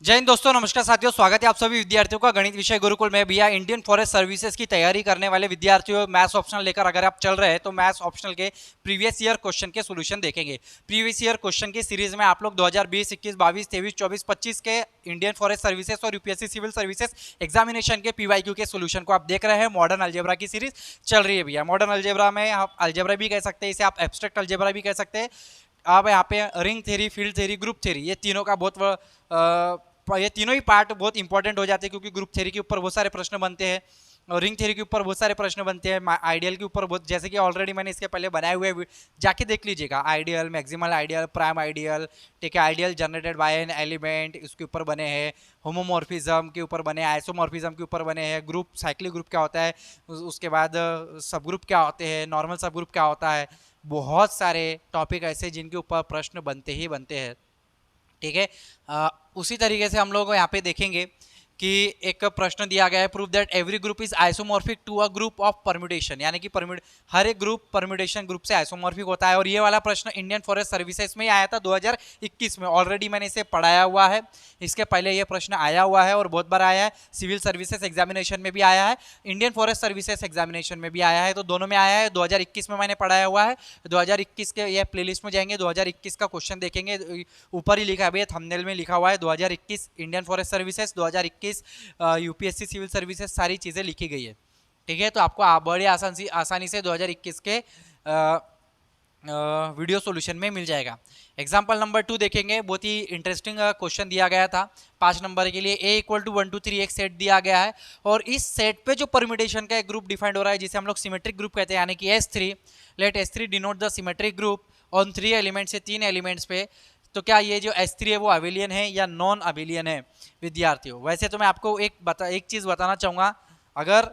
जय हिंद दोस्तों, नमस्कार साथियों। स्वागत है आप सभी विद्यार्थियों का गणित विषय गुरुकुल में। भैया इंडियन फॉरेस्ट सर्विसेज की तैयारी करने वाले विद्यार्थियों, मैथ्स ऑप्शनल लेकर अगर आप चल रहे हैं तो मैथ्स ऑप्शनल के प्रीवियस ईयर क्वेश्चन के सॉल्यूशन देखेंगे। प्रीवियस ईयर क्वेश्चन की सीरीज में आप लोग 2020, 21, 22, 23, 24, 25 के इंडियन फॉरेस्ट सर्विसेज और यूपीएससी सिविल सर्विसेज एग्जामिनेशन के पीवाईक्यू के सॉल्यूशन को आप देख रहे हैं। मॉडर्न अलजेब्रा की सीरीज चल रही है भैया। मॉडर्न अलजेब्रा में आप अलजेब्रा भी कह सकते हैं, इसे आप एब्स्ट्रैक्ट अलजेब्रा भी कह सकते हैं। आप यहाँ पे ring theory, field theory, group theory, ये तीनों का ये तीनों ही पार्ट बहुत इंपॉर्टेंट हो जाते हैं, क्योंकि ग्रुप थ्योरी के ऊपर बहुत सारे प्रश्न बनते हैं और रिंग थ्योरी के ऊपर बहुत सारे प्रश्न बनते हैं। आइडियल के ऊपर बहुत, जैसे कि ऑलरेडी मैंने इसके पहले बनाए हुए, जाके देख लीजिएगा। Ideal, maximal ideal, prime ideal, ठीक है, ideal generated by an element, इसके ऊपर बने हैं। होमोमॉर्फिज्म के ऊपर बने हैं, आइसोमॉर्फिज्म के ऊपर बने हैं, ग्रुप साइक्लिक ग्रुप क्या होता है, उसके बाद सब ग्रुप क्या होते हैं, नॉर्मल सब ग्रुप क्या होता है। बहुत सारे टॉपिक ऐसे जिनके ऊपर प्रश्न बनते ही बनते हैं, ठीक है। उसी तरीके से हम लोग यहाँ पे देखेंगे कि एक प्रश्न दिया गया है, prove that every group is isomorphic to a group of permutation, यानी कि हर एक ग्रुप परम्यूटेशन ग्रुप से आइसोमॉर्फिक होता है। और ये वाला प्रश्न इंडियन फॉरेस्ट सर्विसेज में आया था 2021 में। ऑलरेडी मैंने इसे पढ़ाया हुआ है, इसके पहले ये प्रश्न आया हुआ है और बहुत बार आया है। सिविल सर्विसेज एग्जामिनेशन में भी आया है, इंडियन फॉरेस्ट सर्विसेज एग्जामिनेशन में भी आया है, तो दोनों में आया है। 2021 में मैंने पढ़ाया हुआ है। 2021 के ये प्लेलिस्ट में जाएंगे, 2021 का क्वेश्चन देखेंगे। ऊपर ही लिखा है भैया, थंबनेल में लिखा हुआ है 2021 Indian forest services, 2021 UPSC civil services, सारी चीज़ें लिखी गई है, ठीक है। तो आपको बड़े आसानी से 2021 के वीडियो सॉल्यूशन में मिल जाएगा। एग्जाम्पल नंबर 2 देखेंगे, बहुत ही इंटरेस्टिंग क्वेश्चन दिया गया था 5 नंबर के लिए। a इक्वल टू 1 2 3 एक सेट दिया गया है और इस सेट पे जो परम्यूटेशन का एक ग्रुप डिफाइंड हो रहा है, जिसे हम लोग सिमेट्रिक ग्रुप कहते हैं, यानी कि S3। Let S3 denote the symmetric group on 3 elements, से 3 एलिमेंट्स पे। तो क्या ये जो S3 है वो अबेलियन है या नॉन अबेलियन है विद्यार्थियों? वैसे तो मैं आपको एक चीज़ बताना चाहूँगा। अगर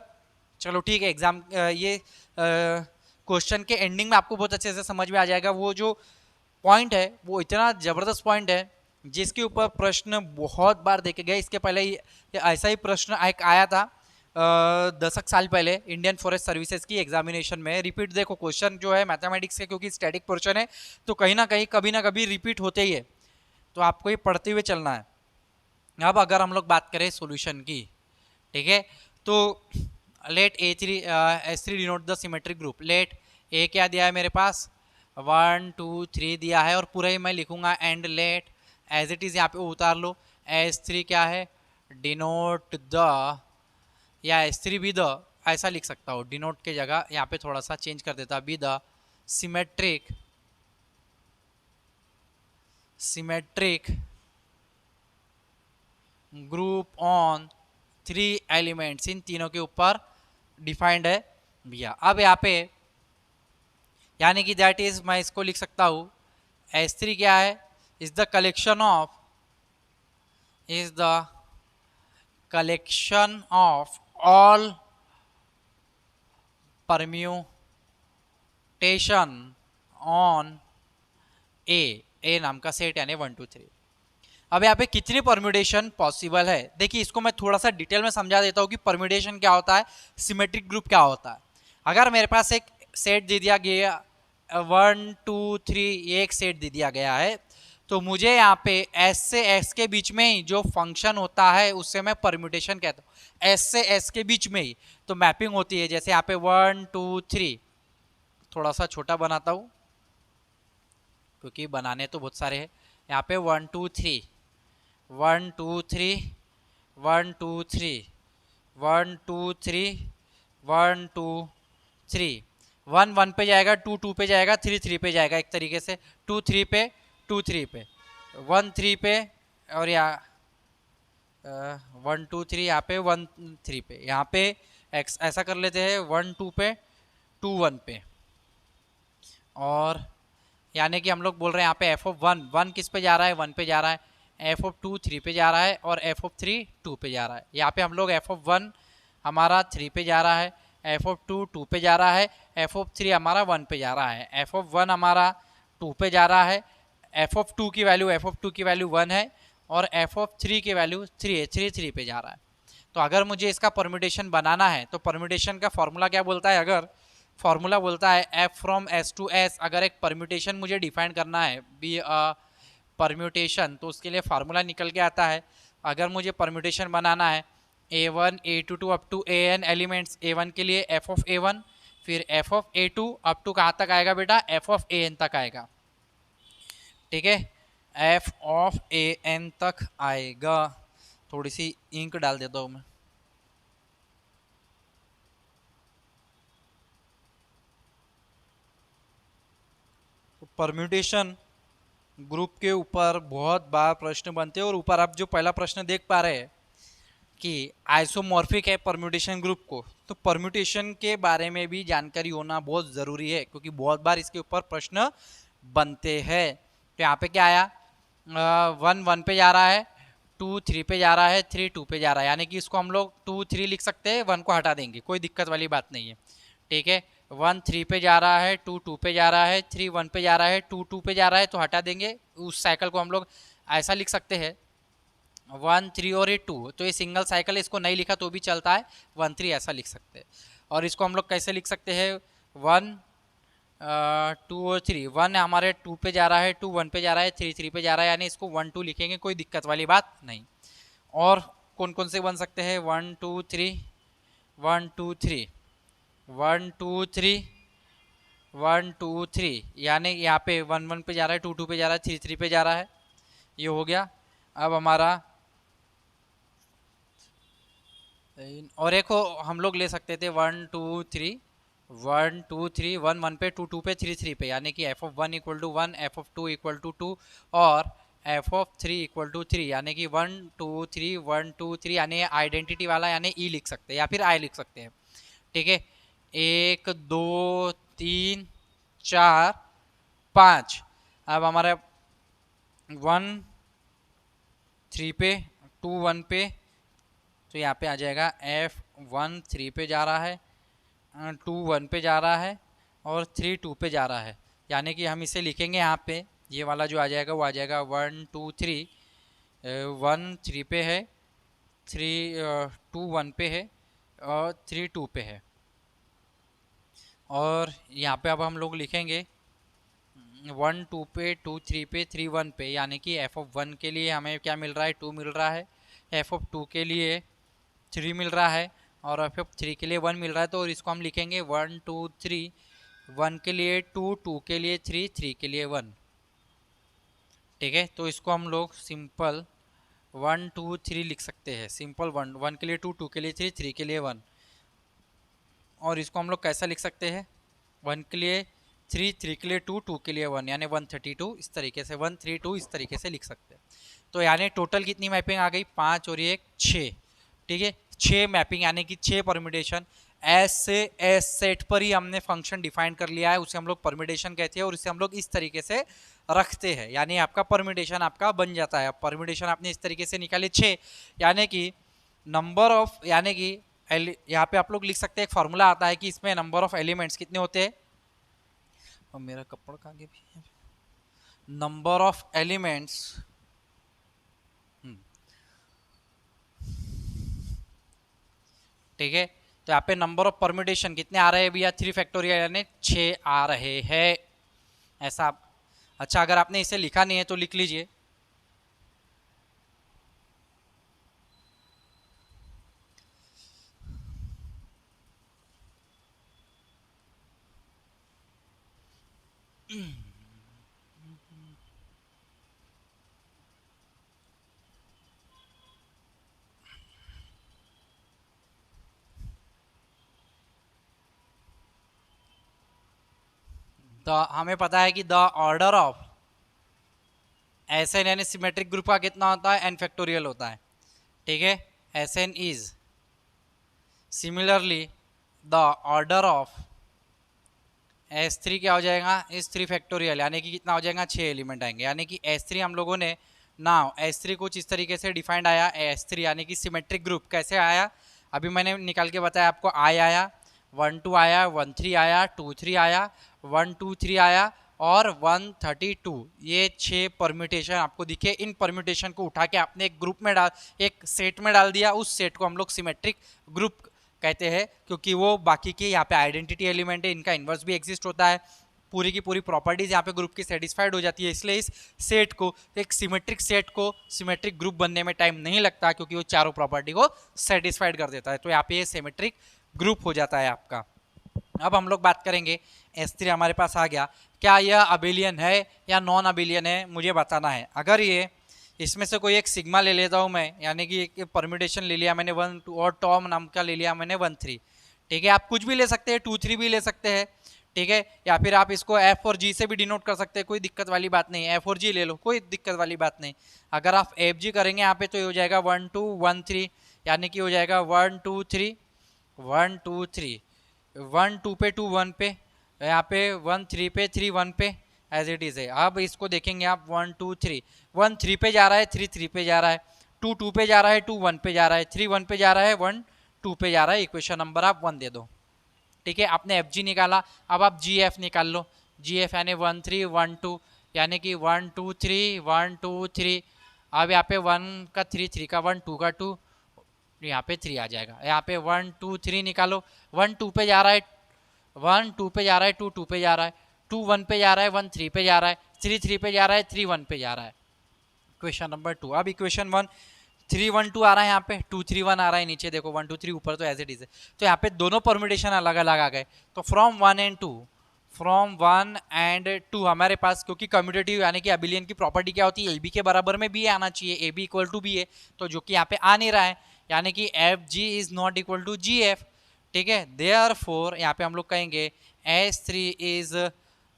चलो ठीक है, एग्जाम ये क्वेश्चन के एंडिंग में आपको बहुत अच्छे से समझ में आ जाएगा। वो जो पॉइंट है वो इतना ज़बरदस्त पॉइंट है जिसके ऊपर प्रश्न बहुत बार देखे गए। इसके पहले ऐसा ही प्रश्न एक आया था 10 साल पहले इंडियन फॉरेस्ट सर्विसेज की एग्जामिनेशन में। रिपीट देखो, क्वेश्चन जो है मैथमेटिक्स के, क्योंकि स्टैटिक पोर्शन है तो कहीं ना कहीं कभी ना कभी रिपीट होते ही है, तो आपको ये पढ़ते हुए चलना है। अब अगर हम लोग बात करें सॉल्यूशन की, ठीक है, तो let S3 denote the symmetric group. Let A क्या दिया है मेरे पास, 1 2 3 दिया है और पूरा ही मैं लिखूंगा। And let as it is यहाँ पे उतार लो, S3 क्या है, डिनोट द, या S3 भी द, ऐसा लिख सकता हो। डिनोट के जगह यहाँ पे थोड़ा सा चेंज कर देता, B the symmetric group on 3 elements, इन तीनों के ऊपर डिफाइंड है भैया। अब यहाँ पे यानी कि दैट इज, मैं इसको लिख सकता हूँ, S3 क्या है, is the collection of all permutation on A नाम का सेट, यानी 1 2 3। अब यहाँ पे कितनी परम्यूटेशन पॉसिबल है, देखिए इसको मैं थोड़ा सा डिटेल में समझा देता हूँ कि परम्यूटेशन क्या होता है, सिमेट्रिक ग्रुप क्या होता है। अगर मेरे पास एक सेट दे दिया गया 1 2 3, ये एक सेट दे दिया गया है, तो मुझे यहाँ पे S से S के बीच में ही जो फंक्शन होता है उससे मैं परम्यूटेशन कहता हूँ। S से S के बीच में ही तो मैपिंग होती है। जैसे यहाँ पे 1 2 3, थोड़ा सा छोटा बनाता हूँ क्योंकि बनाने तो बहुत सारे हैं। यहाँ पे 1 2 3 1 2 3 1 2 3 1 2 3 1 2 3, 1 1 पे जाएगा, 2 2 पे जाएगा, 3 3 पे जाएगा। एक तरीके से 2 3 पे, 2 3 पे, 1 3 पे, और यहाँ 1 2 3 यहाँ पे 1 3 पे, यहाँ पे ऐसा कर लेते हैं 1 2 पे 2 1 पे। और यानी कि हम लोग बोल रहे हैं यहाँ पे f(1) किस पे जा रहा है, 1 पे जा रहा है, f(2) 3 पे जा रहा है और f(3) 2 पे जा रहा है। यहाँ पे हम लोग f(1) हमारा 3 पे जा रहा है, f(2) 2 पे जा रहा है, f(3) हमारा 1 पे जा रहा है, f(1) हमारा 2 पे जा रहा है, f(2) की वैल्यू 1 है और f(3) की वैल्यू 3 है, 3 पे जा रहा है। तो अगर मुझे इसका परम्यूटेशन बनाना है तो परम्यूटेशन का फॉर्मूला क्या बोलता है, अगर फॉर्मूला बोलता है f from S to S। अगर एक परम्यूटेशन मुझे डिफाइन करना है, बी परम्यूटेशन, तो उसके लिए फार्मूला निकल के आता है अगर मुझे परम्यूटेशन बनाना है A1 A2 up to AN elements, A1 के लिए f ऑफ A1, फिर f of A2 up to कहाँ तक आएगा बेटा, f ऑफ AN तक आएगा, ठीक है, f ऑफ AN तक आएगा। थोड़ी सी इंक डाल देता हूँ मैं। तो परम्यूटेशन ग्रुप के ऊपर बहुत बार प्रश्न बनते हैं, और ऊपर आप जो पहला प्रश्न देख पा रहे हैं कि आइसोमॉर्फिक है परम्यूटेशन ग्रुप को, तो परम्यूटेशन के बारे में भी जानकारी होना बहुत ज़रूरी है, क्योंकि बहुत बार इसके ऊपर प्रश्न बनते हैं। तो यहाँ पे क्या आया, 1 1 पे जा रहा है, 2 3 पे जा रहा है, 3 2 पे जा रहा है, यानी कि इसको हम लोग 2 3 लिख सकते हैं, 1 को हटा देंगे, कोई दिक्कत वाली बात नहीं है, ठीक है। 1 3 पे जा रहा है, 2 2 पे जा रहा है, 3 1 पे जा रहा है, 2 2 पे जा रहा है, तो हटा देंगे। उस साइकिल को हम लोग ऐसा लिख सकते हैं 1 3 और ये 2, तो ये सिंगल साइकिल है, इसको नहीं लिखा तो भी चलता है, 1 3 ऐसा लिख सकते हैं। और इसको हम लोग कैसे लिख सकते हैं, 1 2 और 3, 1 हमारे 2 पे जा रहा है, 2 1 पे जा रहा है, 3 3 पे जा रहा है, यानी इसको 1 2 लिखेंगे, कोई दिक्कत वाली बात नहीं। और कौन कौन से बन सकते हैं, 1 2 3 1 2 3 1 2 3 1 2 3, यानी यहाँ पे 1 1 पे जा रहा है, 2 2 पे जा रहा है, 3 3 पे जा रहा है, ये हो गया। अब हमारा और एक हम लोग ले सकते थे 1 2 3 1 2 3 1 1 पे, 2 2 पे, 3 3 पे, यानी कि f of 1 equal to 1, f of 2 equal to 2 और f ऑफ 3 इक्वल टू 3, यानी कि 1 2 3 1 2 3, यानी आइडेंटिटी वाला, यानी ई लिख सकते हैं या फिर आई लिख सकते हैं, ठीक है। 1 2 3 4 5, अब हमारा 1 3 पे 2 1 पे, तो यहाँ पे आ जाएगा f1 3 पे जा रहा है, 2 1 पे जा रहा है और 3 2 पे जा रहा है, यानी कि हम इसे लिखेंगे यहाँ पे, ये वाला जो आ जाएगा वो आ जाएगा 1 2 3, 1 3 पे है, 3 2 1 पे है और 3 2 पे है। और यहाँ पे अब हम लोग लिखेंगे 1 2 पे, 2 3 पे, 3 1 पे, यानी कि f ऑफ 1 के लिए हमें क्या मिल रहा है, 2 मिल रहा है, f ऑफ 2 के लिए 3 मिल रहा है और f ऑफ 3 के लिए 1 मिल रहा है। तो इसको हम लिखेंगे 1 2 3, 1 के लिए 2, 2 के लिए 3, 3 के लिए 1, ठीक है। तो इसको हम लोग सिंपल 1 2 3 लिख सकते हैं, सिंपल 1 1 के लिए 2, 2 के लिए 3, 3 के लिए 1। और इसको हम लोग कैसा लिख सकते हैं, 1 के लिए 3, 3 के लिए 2, 2 के लिए 1, यानी 132, इस तरीके से 132 इस तरीके से लिख सकते हैं। तो यानी टोटल कितनी मैपिंग आ गई, 5 और 1 6, ठीक है, 6 मैपिंग, यानी कि 6 परम्यूटेशन। एस से एस सेट पर ही हमने फंक्शन डिफाइन कर लिया है, उसे हम लोग परम्यूटेशन कहते हैं और इसे हम लोग इस तरीके से रखते हैं, यानी आपका परम्यूटेशन आपका बन जाता है। परम्यूटेशन आपने इस तरीके से निकाले 6, यानी कि नंबर ऑफ, यानी कि यहाँ पे आप लोग लिख सकते हैं, एक फॉर्मूला आता है कि इसमें नंबर ऑफ एलिमेंट्स कितने होते हैं, और मेरा कपड़ा का आगे भी है, नंबर ऑफ एलिमेंट्स, ठीक है। तो यहाँ पे नंबर ऑफ परम्यूटेशन कितने आ रहे हैं भैया, 3 फैक्टोरियल, यानी 6 आ रहे हैं, ऐसा। अच्छा, अगर आपने इसे लिखा नहीं है तो लिख लीजिए, हमें पता है कि the order of S N, यानी सिमेट्रिक ग्रुप का कितना होता है, एन फैक्टोरियल होता है, ठीक है। S N is similarly the order of S3 क्या हो जाएगा, S3 फैक्टोरियल, यानी कि कितना हो जाएगा, 6 एलिमेंट आएंगे, यानी कि S3 हम लोगों ने नाउ S3 कुछ इस तरीके से डिफाइंड आया, S3 यानी कि सिमेट्रिक ग्रुप कैसे आया, अभी मैंने निकाल के बताया आपको, आई आया, 1 2 आया, 1 3 आया, 2 3 आया, 1 2 3 आया और 132, ये 6 परम्यूटेशन आपको दिखे। इन परम्यूटेशन को उठा के आपने एक ग्रुप में डाल, एक सेट में डाल दिया, उस सेट को हम लोग सिमेट्रिक ग्रुप कहते हैं, क्योंकि वो बाकी के यहाँ पे आइडेंटिटी एलिमेंट है, इनका इन्वर्स भी एग्जिस्ट होता है, पूरी की पूरी प्रॉपर्टीज यहाँ पे ग्रुप की सेटिस्फाइड हो जाती है। इसलिए इस सेट को, एक सिमेट्रिक सेट को सिमेट्रिक ग्रुप बनने में टाइम नहीं लगता, क्योंकि वो चारों प्रॉपर्टी को सेटिस्फाइड कर देता है। तो यहाँ पे ये सिमेट्रिक ग्रुप हो जाता है आपका। अब हम लोग बात करेंगे S3 हमारे पास आ गया, क्या यह अबेलियन है या नॉन अबेलियन है, मुझे बताना है। अगर ये इसमें से कोई एक सिग्मा ले लेता हूँ मैं, यानी कि एक परम्यूटेशन ले लिया मैंने 1 2 और टॉम नाम का ले लिया मैंने 1 3, ठीक है। आप कुछ भी ले सकते हैं, 2 3 भी ले सकते हैं, ठीक है। या फिर आप इसको F और G से भी डिनोट कर सकते हैं, कोई दिक्कत वाली बात नहीं। F और G ले लो, कोई दिक्कत वाली बात नहीं। अगर आप FG करेंगे यहाँ पे तो ये हो जाएगा 1 2 1 3, यानी कि हो जाएगा 1 2 3 1 2 3, 1 2 पे 2 1 पे, यहाँ पे 1 3 पे 3 1 पे, एज इट इज है। अब इसको देखेंगे आप 1 2 3, 1 3 पे जा रहा है, 3 3 पे जा रहा है, 2 2 पे जा रहा है, 2 1 पे जा रहा है, 3 1 पे जा रहा है, 1 2 पे जा रहा है। इक्वेशन नंबर आप 1 दे दो, ठीक है। आपने FG निकाला, अब आप GF निकाल लो। GF यानी 1 3 1 2, यानी कि 1 2 3 1 2 3। अब यहाँ पे 1 का 3 3 का 1 2 का 2, यहाँ पे 3 आ जाएगा। यहाँ पे 1 2 3 निकालो, 1 2 पे जा रहा है, 1 2 पे जा रहा है, 2 2 पे जा रहा है, 2 1 पे जा रहा है, 1 3 पे जा रहा है, 3 3 पे जा रहा है, 3 1 पे जा रहा है। Equation number 2। अब इक्वेशन 1 3 1 2 आ रहा है, यहाँ पे 2 3 1 आ रहा है, नीचे देखो 1 2 3, ऊपर तो एज इट इज है। तो यहाँ पे दोनों परम्यूटेशन अलग अलग आ गए। तो फ्रॉम 1 एंड 2, फ्रॉम 1 एंड 2 हमारे पास, क्योंकि कम्यूटेटिव यानी कि अबिलियन की प्रॉपर्टी क्या होती है, AB के बराबर में B आना चाहिए, AB इक्वल टू B है, तो जो कि यहाँ पे आ नहीं रहा है, यानी कि FG is not equal to GF, ठीक है। देयरफॉर यहाँ पे हम लोग कहेंगे S3 is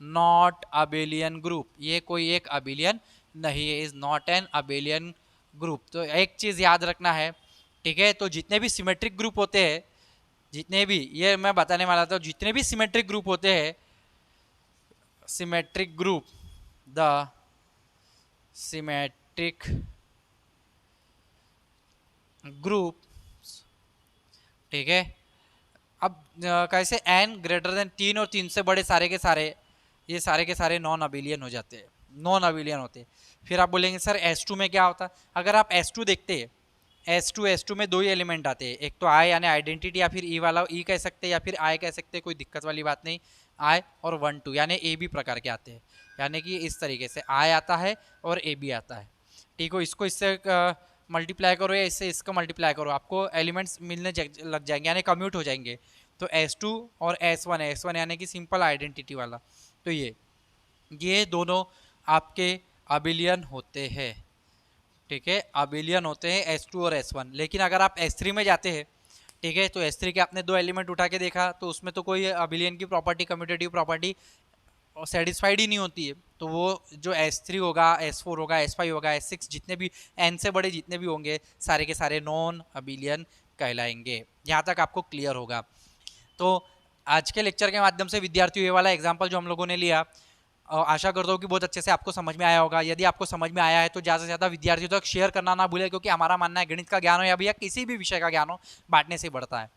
not abelian group, ये कोई एक अबेलियन नहीं है, is not an abelian group. तो एक चीज याद रखना है, ठीक है। तो जितने भी सिमेट्रिक ग्रुप होते हैं, जितने भी, ये मैं बताने वाला था, जितने भी सिमेट्रिक ग्रुप होते हैं, symmetric group, the symmetric group, ठीक है। अब कैसे n ग्रेटर देन 3 और 3 से बड़े सारे के सारे, ये सारे के सारे नॉन अबिलियन हो जाते हैं, नॉन अबिलियन होते हैं। फिर आप बोलेंगे सर S2 में क्या होता है। अगर आप S2 देखते हैं, S2 में 2 ही एलिमेंट आते हैं, एक तो I यानी आइडेंटिटी, या फिर E वाला E कह सकते हैं, या फिर I कह सकते हैं, कोई दिक्कत वाली बात नहीं। I और 1 2 यानी AB प्रकार के आते हैं, यानी कि इस तरीके से I आता है और AB आता है, ठीक हो। इसको इससे मल्टीप्लाई करो या इससे इसको मल्टीप्लाई करो, आपको एलिमेंट्स मिलने लग जाएंगे, यानी कम्यूट हो जाएंगे। तो S2 और S1 है, S1 यानी कि सिंपल आइडेंटिटी वाला। तो ये दोनों आपके अबिलियन होते हैं, ठीक है, अबिलियन होते हैं S2 और S1। लेकिन अगर आप S3 में जाते हैं, ठीक है, तो S3 के आपने 2 एलिमेंट उठा के देखा, तो उसमें तो कोई अबिलियन की प्रॉपर्टी, कम्यूटेटिव प्रॉपर्टी सेटिस्फाइड ही नहीं होती है। तो वो जो S3 होगा, S4 होगा, S5 होगा, S6, जितने भी n से बड़े जितने भी होंगे, सारे के सारे नॉन अबिलियन कहलाएंगे। यहाँ तक आपको क्लियर होगा। तो आज के लेक्चर के माध्यम से विद्यार्थियों, ये वाला एग्जाम्पल जो हम लोगों ने लिया, आशा करता हूँ कि बहुत अच्छे से आपको समझ में आया होगा। यदि आपको समझ में आया है तो ज़्यादा से ज़्यादा विद्यार्थियों तक शेयर करना ना भूले, क्योंकि हमारा मानना है गणित का ज्ञान हो या भैया किसी भी विषय का ज्ञान हो, बांटने से बढ़ता है,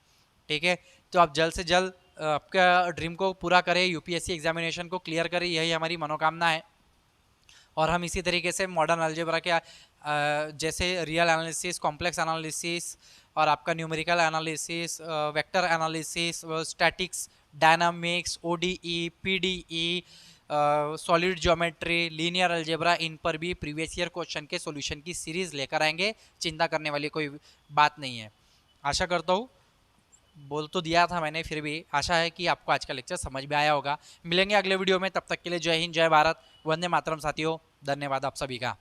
ठीक है। तो आप जल्द से जल्द आपका ड्रीम को पूरा करें, UPSC एग्जामिनेशन को क्लियर करें, यही हमारी मनोकामना है। और हम इसी तरीके से मॉडर्न अलजेब्रा के जैसे रियल एनालिसिस, कॉम्प्लेक्स एनालिसिस, और आपका numerical analysis, vector analysis, statics, dynamics, ODE, PDE, solid geometry, linear algebra, इन पर भी प्रीवियस ईयर क्वेश्चन के सॉल्यूशन की सीरीज लेकर आएंगे। चिंता करने वाली कोई बात नहीं है। आशा करता हूँ, बोल तो दिया था मैंने, फिर भी आशा है कि आपको आज का लेक्चर समझ में आया होगा। मिलेंगे अगले वीडियो में, तब तक के लिए जय हिंद, जय भारत, वंदे मातरम साथियों। धन्यवाद आप सभी का।